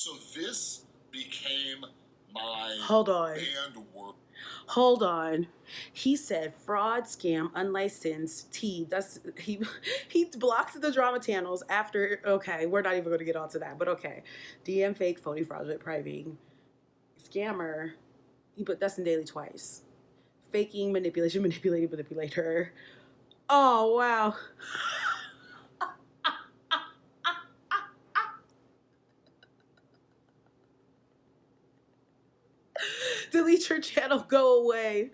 So this became my Hold on. band word. Hold on. He said fraud, scam, unlicensed, T. That's he blocked the drama channels after. Okay, we're not even going to get onto that, but okay. DM fake, phony, fraudulent, priving, scammer. He put that's in daily twice. Faking, manipulation, manipulating, manipulator. Oh wow. Delete your channel, go away.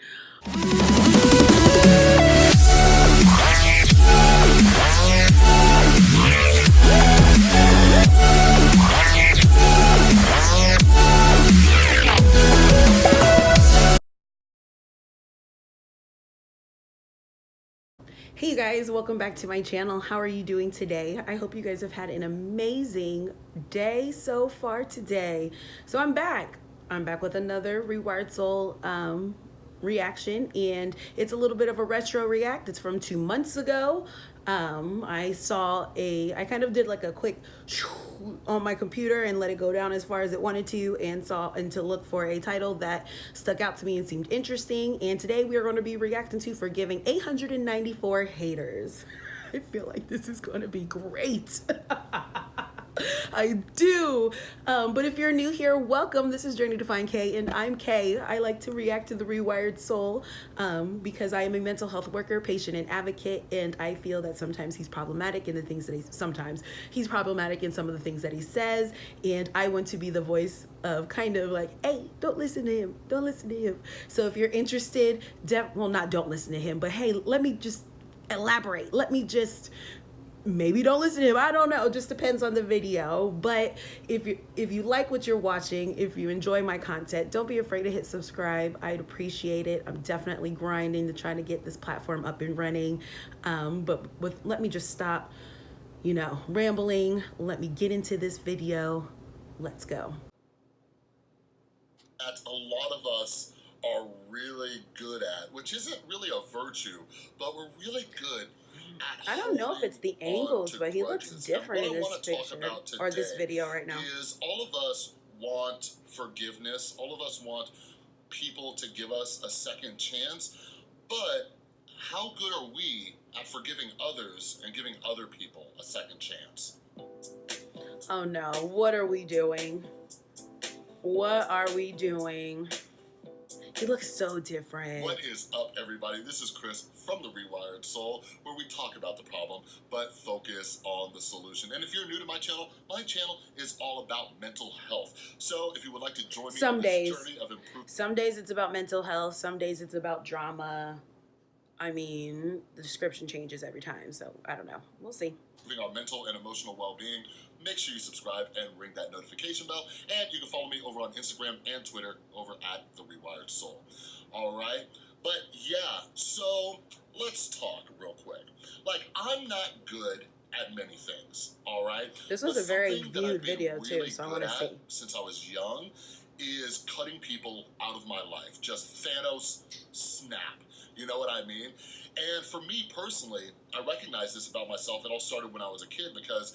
Hey you guys, welcome back to my channel. How are you doing today? I hope you guys have had an amazing day so far today. So I'm back with another Rewired Soul reaction, and it's a little bit of a retro react. It's from 2 months ago. I kind of did like a quick on my computer and let it go down as far as it wanted to, and to look for a title that stuck out to me and seemed interesting. And today we are going to be reacting to Forgiving 894 Haters. I feel like this is going to be great. I do. But if you're new here, welcome. This is Journey to Find K, and I'm Kay. I like to react to the Rewired Soul because I am a mental health worker, patient, and advocate, and I feel that sometimes he's problematic in the things that he's problematic in some of the things that he says, and I want to be the voice of kind of like, hey, don't listen to him. Don't listen to him. So if you're interested, don't listen to him, but hey, let me just elaborate. Let me just maybe don't listen to him. I don't know. It just depends on the video. But if you like what you're watching, if you enjoy my content, don't be afraid to hit subscribe. I'd appreciate it. I'm definitely grinding to try to get this platform up and running. Let me just stop, rambling. Let me get into this video. Let's go. That a lot of us are really good at, which isn't really a virtue, but we're really good. I don't know if it's the angles, but he looks different in this picture or this video right now. Is all of us want forgiveness. All of us want people to give us a second chance. But how good are we at forgiving others and giving other people a second chance? Oh no, what are we doing? What are we doing? He looks so different. What is up, everybody? This is Chris from the Rewired Soul, where we talk about the problem, but focus on the solution. And if you're new to my channel is all about mental health. So if you would like to join me on this journey of improvement. Some days it's about mental health. Some days it's about drama. I mean, the description changes every time, so I don't know. We'll see. Our mental and emotional well-being. Make sure you subscribe and ring that notification bell. And you can follow me over on Instagram and Twitter over at The Rewired Soul. All right? But yeah, so let's talk real quick. Like, I'm not good at many things, all right? This was a very viewed video too, so I want to see. Since I was young is cutting people out of my life. Just Thanos snap. You know what I mean? And for me personally, I recognize this about myself. It all started when I was a kid because,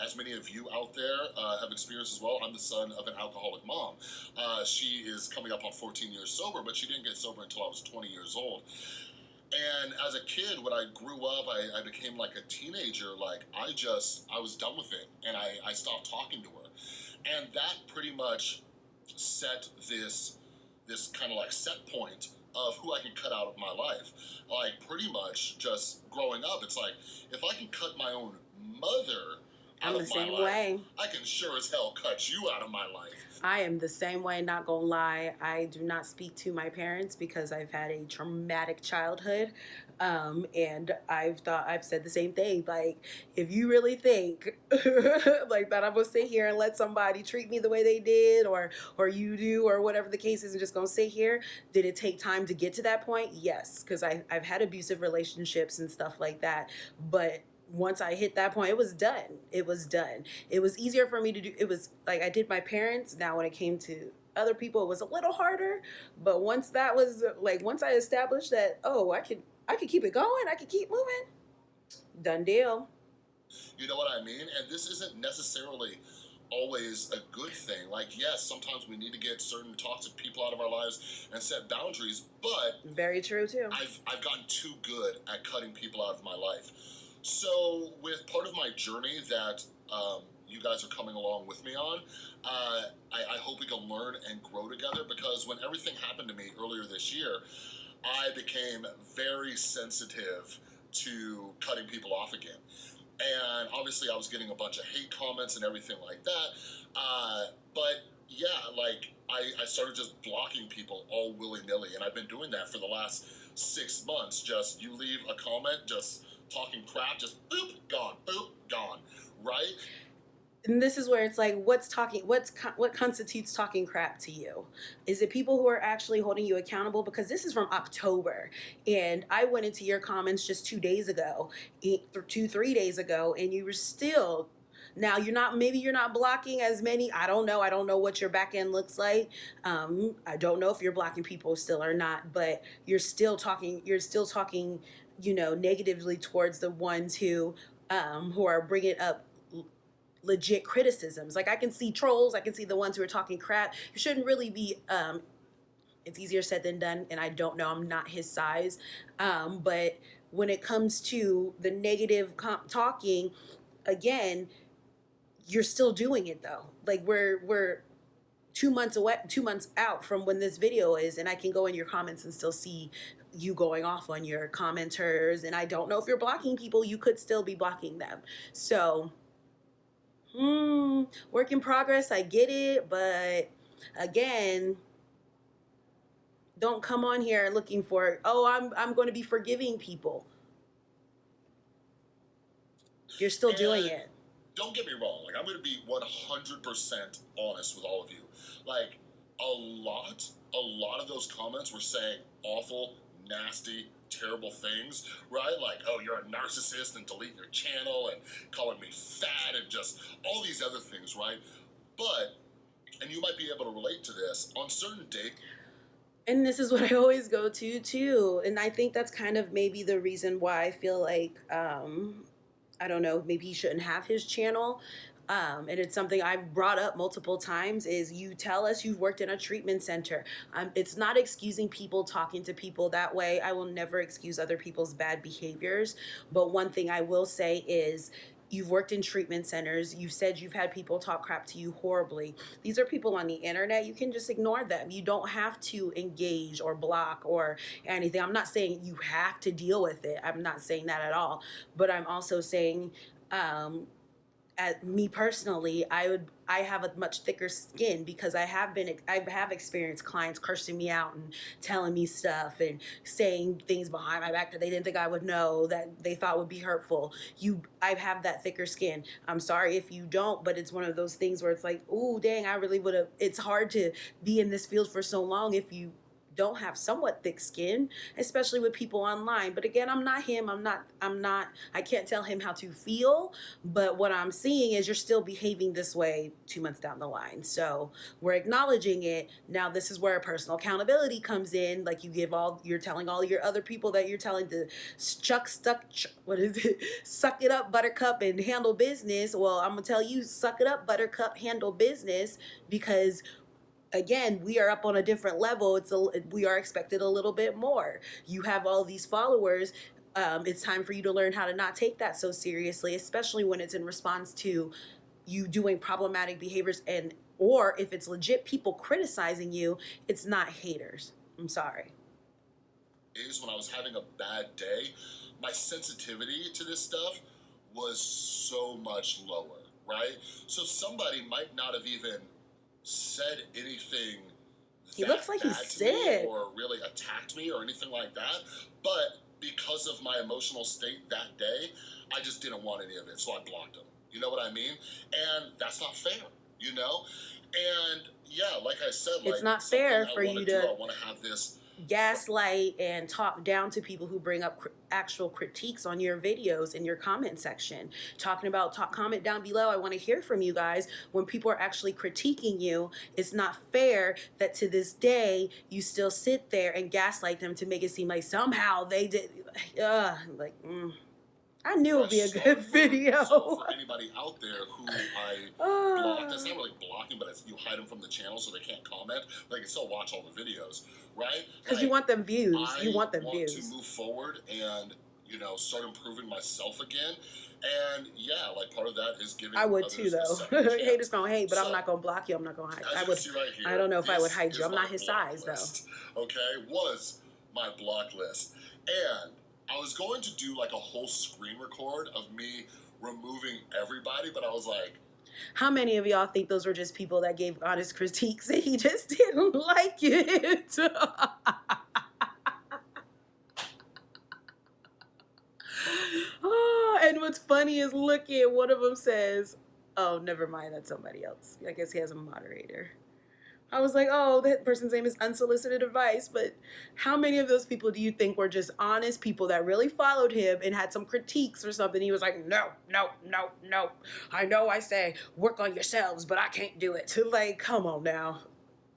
as many of you out there have experienced as well, I'm the son of an alcoholic mom. She is coming up on 14 years sober, but she didn't get sober until I was 20 years old. And as a kid, when I grew up, I became like a teenager. Like, I was done with it, and I stopped talking to her. And that pretty much set this kind of like set point of who I can cut out of my life. Like, pretty much just growing up, it's like, if I can cut my own mother out of my life, I can sure as hell cut you out of my life. I am the same way, not gonna lie. I do not speak to my parents because I've had a traumatic childhood. And I've said the same thing. Like, if you really think like that I'm gonna sit here and let somebody treat me the way they did, or you do, or whatever the case is, and just gonna sit here, did it take time to get to that point? Yes, because I've had abusive relationships and stuff like that. But once I hit that point, it was done. It was done. It was easier for me to do. It was like I did my parents. Now when it came to other people, it was a little harder. But once I established that, oh, I could keep it going, I could keep moving, done deal. You know what I mean? And this isn't necessarily always a good thing. Like, yes, sometimes we need to get certain toxic people out of our lives and set boundaries, but very true too. I've gotten too good at cutting people out of my life. So with part of my journey that you guys are coming along with me on, I hope we can learn and grow together, because when everything happened to me earlier this year, I became very sensitive to cutting people off again. And obviously I was getting a bunch of hate comments and everything like that. But yeah, like I started just blocking people all willy-nilly, and I've been doing that for the last 6 months. Just, you leave a comment, just talking crap, just boop, gone, right? And this is where it's like, what constitutes talking crap to you? Is it people who are actually holding you accountable? Because this is from October, and I went into your comments just 2 days ago, 3 days ago, and you were still. Now maybe you're not blocking as many. I don't know what your back end looks like. I don't know if you're blocking people still or not, but you're still talking, negatively towards the ones who are bringing up legit criticisms. Like, I can see trolls, I can see the ones who are talking crap. You shouldn't really be, it's easier said than done, and I don't know, I'm not his size. But when it comes to the negative talking, again, you're still doing it though. Like, we're 2 months away, 2 months out from when this video is, and I can go in your comments and still see you going off on your commenters. And I don't know if you're blocking people, you could still be blocking them. So work in progress, I get it, but again, don't come on here looking for, I'm going to be forgiving people. You're still doing it. Don't get me wrong, like, I'm going to be 100% honest with all of you. Like, a lot of those comments were saying awful, nasty, terrible things, right? Like, oh, you're a narcissist, and delete your channel, and calling me fat, and just all these other things, right? But, and you might be able to relate to this, on certain days. And this is what I always go to too. And I think that's kind of maybe the reason why I feel like, I don't know, maybe he shouldn't have his channel. And it's something I've brought up multiple times, is you tell us you've worked in a treatment center. It's not excusing people talking to people that way. I will never excuse other people's bad behaviors. But one thing I will say is, you've worked in treatment centers. You've said you've had people talk crap to you horribly. These are people on the internet. You can just ignore them. You don't have to engage or block or anything. I'm not saying you have to deal with it. I'm not saying that at all. But I'm also saying, at me personally, I have a much thicker skin, because I have experienced clients cursing me out and telling me stuff and saying things behind my back that they didn't think I would know, that they thought would be hurtful. I have that thicker skin. I'm sorry if you don't, but it's one of those things where it's like, ooh, dang, I really would have. It's hard to be in this field for so long if you don't have somewhat thick skin, especially with people online. But again, I'm not him. I can't tell him how to feel, but what I'm seeing is you're still behaving this way 2 months down the line. So we're acknowledging it. Now this is where personal accountability comes in. Like, you're telling all your other people that you're telling to suck it up, buttercup, and handle business. Well, I'm gonna tell you, suck it up, buttercup, handle business, because again, we are up on a different level. We are expected a little bit more. You have all these followers. It's time for you to learn how to not take that so seriously, especially when it's in response to you doing problematic behaviors, or if it's legit people criticizing you, it's not haters. I'm sorry. Is when I was having a bad day, my sensitivity to this stuff was so much lower, right? So somebody might not have even said anything he looks like he's sick or really attacked me or anything like that, but because of my emotional state that day, I just didn't want any of it, so I blocked him. You know what I mean? And that's not fair, you know? And yeah, like I said, it's not fair for you to I want to have this gaslight and talk down to people who bring up actual critiques on your videos in your comment section. Comment down below. I want to hear from you guys. When people are actually critiquing you, it's not fair that to this day you still sit there and gaslight them to make it seem like somehow they did. I knew it would be a fresh good start video. So for anybody out there who I block, that's Because not really blocking, but it's, you hide them from the channel so they can't comment. They can still watch all the videos, right? Like, you want them views. I You want them want views. to move forward and, you know, start improving myself again. And yeah, like part of that is giving. I would others too, a though. second chance. Haters gonna hate, but I'm So, not gonna block you. I'm not gonna hide. as I you would. can see right here, I don't know if I would this hide you. is I'm my not his block size, list, okay, was my block list. And I was going to do like a whole screen record of me removing everybody, but I was like, How many of y'all think those were just people that gave honest critiques and he just didn't like it? Oh, and what's funny is look at one of them says, oh, never mind, that's somebody else. I guess he has a moderator. I was like, oh, that person's name is Unsolicited Advice. But how many of those people do you think were just honest people that really followed him and had some critiques or something? He was like, no. I know I say work on yourselves, but I can't do it. Like, come on now.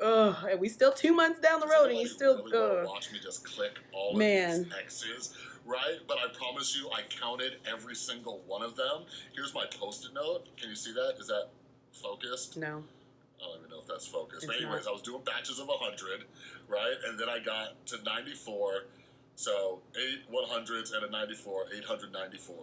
Ugh, and we still 2 months down the road and he's still really want to watch me just click all of these X's, right? But I promise you, I counted every single one of them. Here's my post-it note. Can you see that? Is that focused? No. I don't even know if that's focused. It's But anyways, not. I was doing batches of 100, right? And then I got to 94. So 8 100s and a 94, 894.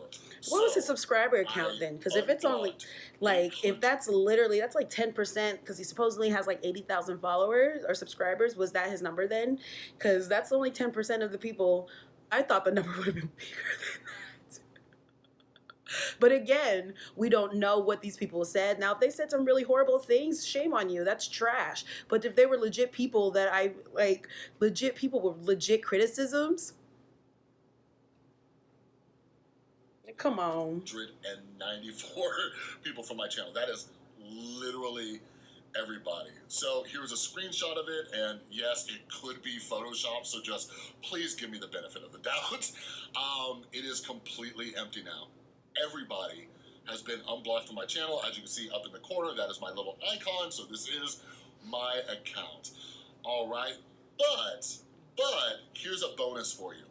What was his subscriber count then? Because if it's only, like, if that's literally, that's like 10%, because he supposedly has like 80,000 followers or subscribers. Was that his number then? Because that's only 10% of the people. I thought the number would have been bigger than that. But again, we don't know what these people said. Now, if they said some really horrible things, shame on you. That's trash. But if they were legit people that I, like, legit people with legit criticisms, come on. 194 people from my channel. That is literally everybody. So here's a screenshot of it, and yes, it could be Photoshop, so just please give me the benefit of the doubt. It is completely empty now. Everybody has been unblocked from my channel. As you can see up in the corner, that is my little icon, so this is my account. All right, but here's a bonus for you.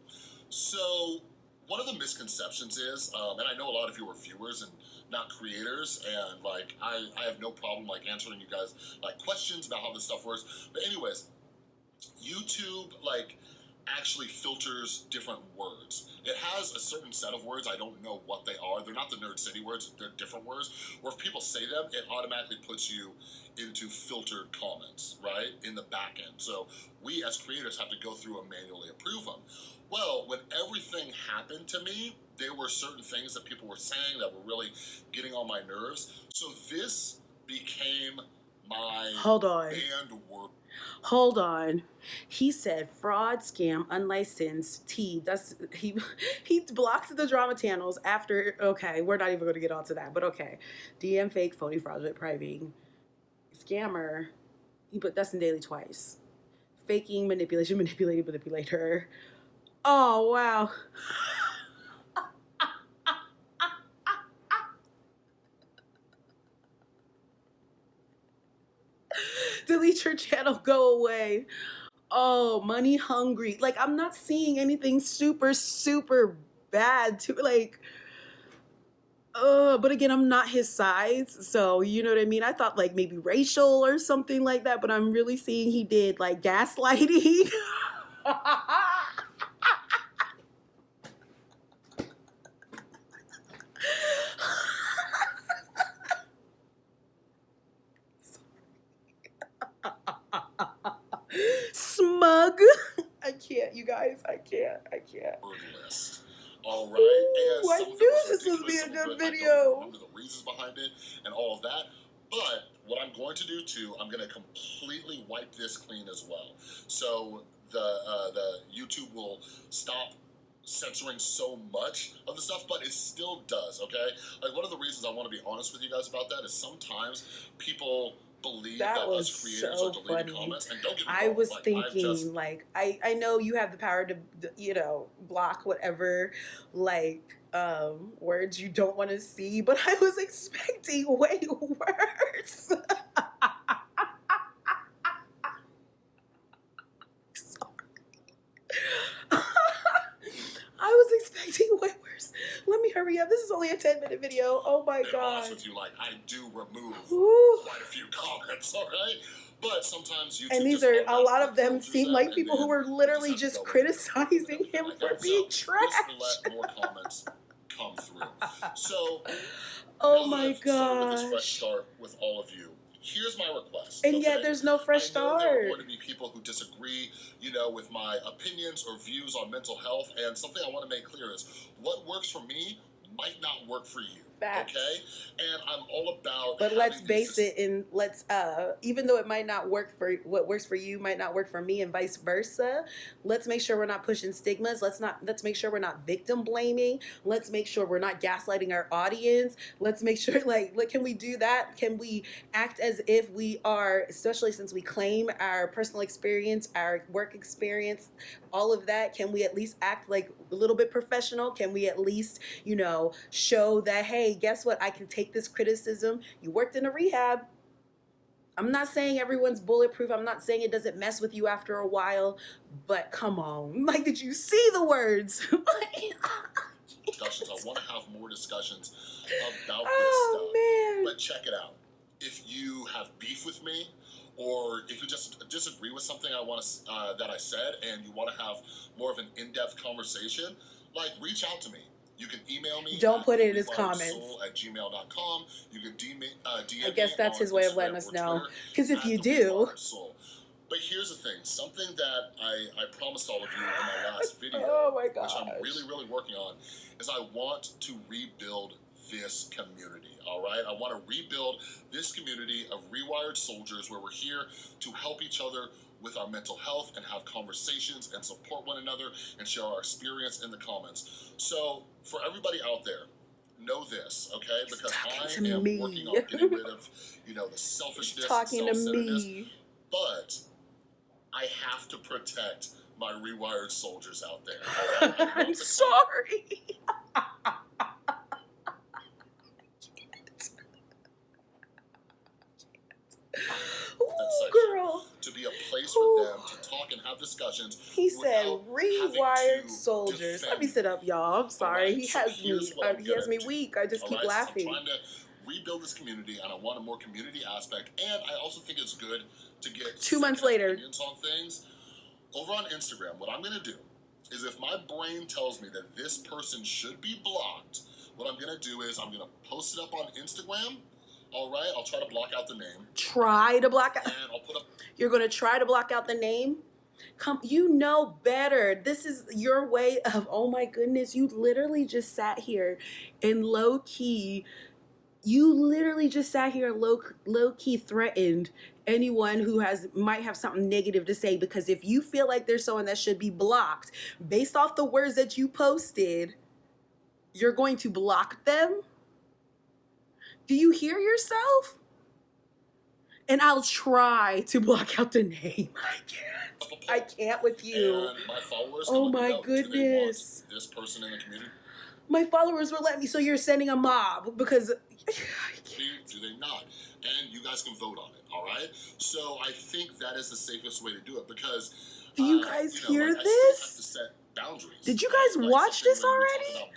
So one of the misconceptions is, and I know a lot of you are viewers and not creators, and like I have no problem like answering you guys like questions about how this stuff works. But anyways, YouTube like actually filters different words. It has a certain set of words. I don't know what they are. They're not the Nerd City words. They're different words. Where if people say them, it automatically puts you into filtered comments, right? In the back end. So we as creators have to go through and manually approve them. Well, when everything happened to me, there were certain things that people were saying that were really getting on my nerves. So this became my banned word. Hold on. He said fraud, scam, unlicensed, T. That's he blocked the drama channels after, okay, we're not even going to get onto that, but okay. DM fake, phony, fraudulent, priving, scammer. He put Dustin Daily twice. Faking, manipulation, manipulator. Oh, wow. Delete your channel, go away. Oh, money hungry. Like, I'm not seeing anything super bad to, like, but again, I'm not his size, so you know what I mean? I thought like maybe racial or something like that, but I'm really seeing he did like gaslighting. Smug. I can't, you guys. I can't. List. All right. Ooh, I knew this would be a good video. I don't remember the reasons behind it and all of that. But what I'm going to do too, I'm going to completely wipe this clean as well. So the YouTube will stop censoring so much of the stuff, but it still does, okay? Like, one of the reasons I want to be honest with you guys about that is sometimes people believe that us creators are deleting comments, and don't get me wrong, I was like, thinking, like, I know you have the power to, you know, block whatever, like, words you don't want to see, but I was expecting way worse. Sorry. I was expecting way worse. Let me hurry hurry up. This is only a 10-minute video. Oh my And honest god. with you, like, I do remove Whew. quite a few comments, all right? But sometimes YouTube And these just are, a lot of them filters seem like and people then who were you literally have to just go in criticizing and him like for that. being So trash. just let more comments come through. So Oh now that my I've started with this fresh gosh. start with all of you, here's my request. And okay? yet there's no fresh I know there are start. going to be people who disagree, with my opinions or views on mental health, and something I want to make clear is what works for me might not work for you. Facts. Okay? And I'm all about But let's having base these it in, let's, even though it might not work for, what works for you might not work for me and vice versa, let's make sure we're not pushing stigmas. Let's make sure we're not victim blaming. Let's make sure we're not gaslighting our audience. Let's make sure, like, can we do that? Can we act as if we are, especially since we claim our personal experience, our work experience, all of that, can we at least act like a little bit professional? Can we at least, show that, hey, guess what? I can take this criticism. You worked in a rehab. I'm not saying everyone's bulletproof. I'm not saying it doesn't mess with you after a while, but come on. Like, did you see the words? discussions. I want to have more discussions about this Oh, stuff. man. But check it out. If you have beef with me, or if you just disagree with something that I said, and you want to have more of an in-depth conversation, like, reach out to me. You can email me. Don't put it in his comments. @gmail.com. You can DM I guess that's his way of letting us know. Because if you do. But here's the thing. Something that I promised all of you in my last video, Oh my which gosh. I'm really, really working on, is I want to rebuild this community, all right? I want to rebuild this community of Rewired soldiers where we're here to help each other with our mental health and have conversations and support one another and share our experience in the comments. So for everybody out there, know this, okay? Because I am working on getting rid of, the selfishness, self-centeredness, but I have to protect my Rewired soldiers out there. All right? I'm sorry. Ooh, girl. To be a place for them to talk and have discussions. He said Rewired soldiers. Let me sit up, y'all. I'm sorry. He has me weak. I just keep laughing. So I'm trying to rebuild this community, and I want a more community aspect. And I also think it's good to get 2 months later opinions on things. Over on Instagram, what I'm going to do is if my brain tells me that this person should be blocked, what I'm going to do is I'm going to post it up on Instagram. All right, I'll try to block out the name. Try to block out. And I'll put up. You're going to try to block out the name? Come, you know better. This is your way of, oh my goodness, you literally just sat here and low key threatened anyone who might have something negative to say, because if you feel like there's someone that should be blocked based off the words that you posted, you're going to block them? Do you hear yourself? And I'll try to block out the name. I can't with you. And my followers oh my goodness. This person in the community. My followers will let me. So you're sending a mob because. Do they not? And you guys can vote on it. All right. So I think that is the safest way to do it, because. Do you guys hear this? this? I have to set boundaries. Did you guys watch this already?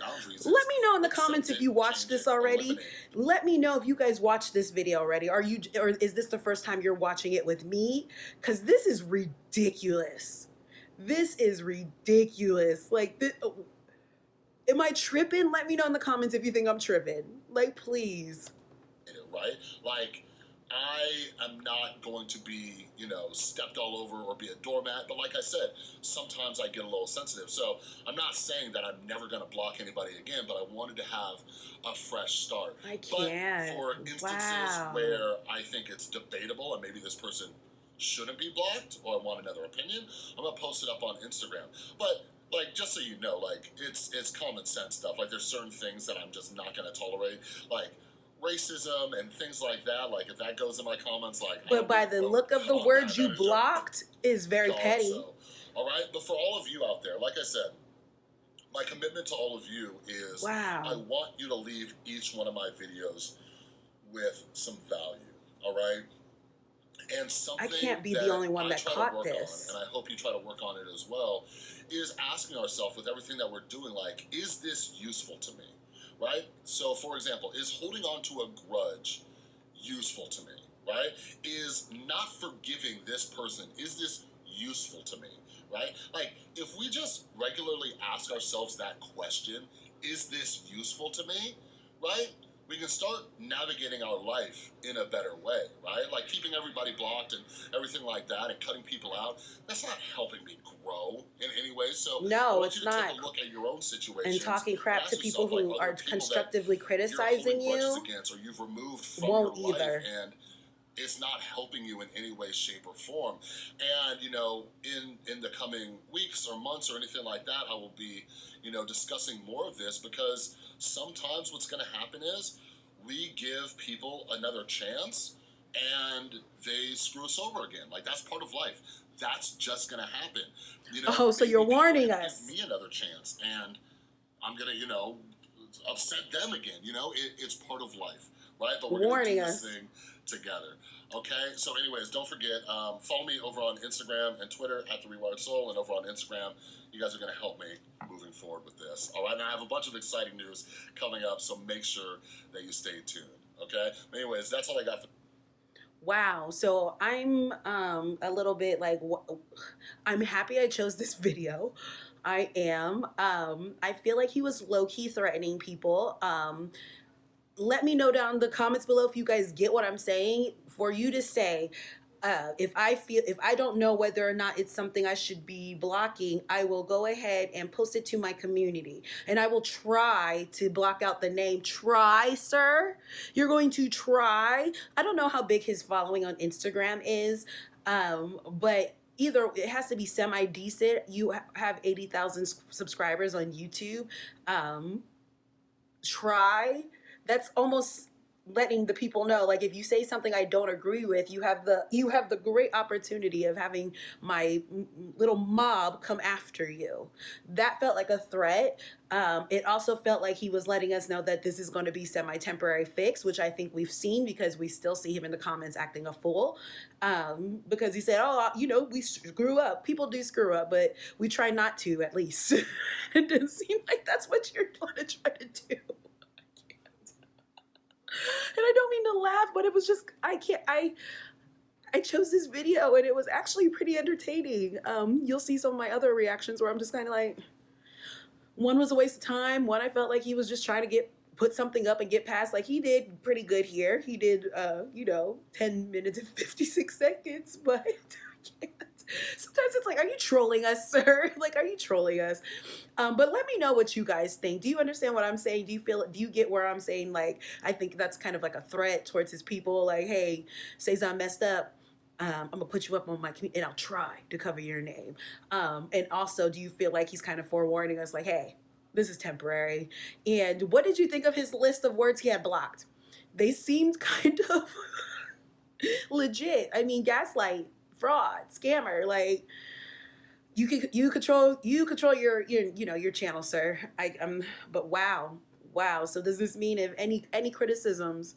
Let me know in the comments if you watched this already. Let me know if you guys watched this video already. Or is this the first time you're watching it with me? Because this is ridiculous. This is ridiculous. Like, am I tripping? Let me know in the comments if you think I'm tripping. Like, please. Right? Like, I am not going to be, stepped all over or be a doormat. But like I said, sometimes I get a little sensitive. So I'm not saying that I'm never going to block anybody again, but I wanted to have a fresh start. I can't. But for instances where I think it's debatable and maybe this person shouldn't be blocked, or I want another opinion, I'm going to post it up on Instagram. But like, just so you know, like, it's common sense stuff. Like, there's certain things that I'm just not going to tolerate. Like, racism and things like that, like if that goes in my comments, like. But by the look of the words you blocked is very petty. So, all right, but for all of you out there, like I said, my commitment to all of you is I want you to leave each one of my videos with some value, all right? And something I can't be the only one that caught this. And I hope you try to work on it as well, is asking ourselves with everything that we're doing, like, is this useful to me? right? So, for example, is holding on to a grudge useful to me, right? Is not forgiving this person, is this useful to me, right? Like, if we just regularly ask ourselves that question, is this useful to me, right? We can start navigating our life in a better way, right? Like keeping everybody blocked and everything like that and cutting people out, that's not helping me grow in any way. So I No, want it's you to take not. a look at your own And situations talking and crap ask to people yourself, like, who are are there people that constructively you're holding criticizing grudges you against or you've removed from won't your life either. and it's not helping you in any way, shape, or form. And in the coming weeks or months or anything like that, I will be discussing more of this, because sometimes what's going to happen is we give people another chance and they screw us over again. Like, that's part of life. That's just going to happen. Oh, so you're Maybe people warning give us. me another chance and I'm going to upset them again. It's part of life, right? But we're going to Warning do this us. thing together. Okay, so anyways, don't forget, follow me over on Instagram and Twitter at The Rewired Soul, and over on Instagram, you guys are going to help me moving forward with this. All right, and I have a bunch of exciting news coming up, so make sure that you stay tuned. Okay, anyways, that's all I got for. Wow. So I'm a little bit like, I'm happy I chose this video. I am. I feel like he was low-key threatening people. Let me know down in the comments below if you guys get what I'm saying. For you to say, if I don't know whether or not it's something I should be blocking, I will go ahead and post it to my community, and I will try to block out the name. Try, sir. You're going to try. I don't know how big his following on Instagram is, but either it has to be semi decent. You have 80,000 subscribers on YouTube. Try. That's almost letting the people know, like, if you say something I don't agree with, you have the great opportunity of having my little mob come after you. That felt like a threat. It also felt like he was letting us know that this is going to be semi-temporary fix, which I think we've seen, because we still see him in the comments acting a fool, because he said, oh, we screw up. People do screw up, but we try not to, at least. It doesn't seem like that's what you're going to try to do. And I don't mean to laugh, but it was just, I chose this video and it was actually pretty entertaining. You'll see some of my other reactions where I'm just kind of like, one was a waste of time. One, I felt like he was just trying to put something up and get past. Like, he did pretty good here. He did, 10 minutes and 56 seconds, but I can't. Sometimes it's like, are you trolling us, sir? Like, are you trolling us? But let me know what you guys think. Do you understand what I'm saying? Do you get where I'm saying? Like, I think that's kind of like a threat towards his people. Like, hey, Cezanne messed up. I'm gonna put you up on my community and I'll try to cover your name. And also, do you feel like he's kind of forewarning us, like, hey, this is temporary? And what did you think of his list of words he had blocked? They seemed kind of legit. I mean, gaslight, fraud, scammer. Like, you control your channel, sir. But wow. So does this mean if any criticisms,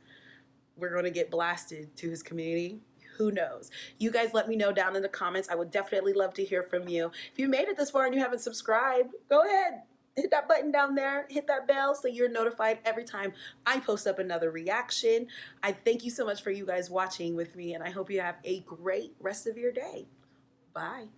we're going to get blasted to his community? Who knows? You guys let me know down in the comments. I would definitely love to hear from you. If you made it this far and you haven't subscribed, go ahead. Hit that button down there. Hit that bell so you're notified every time I post up another reaction. I thank you so much for you guys watching with me, and I hope you have a great rest of your day. Bye.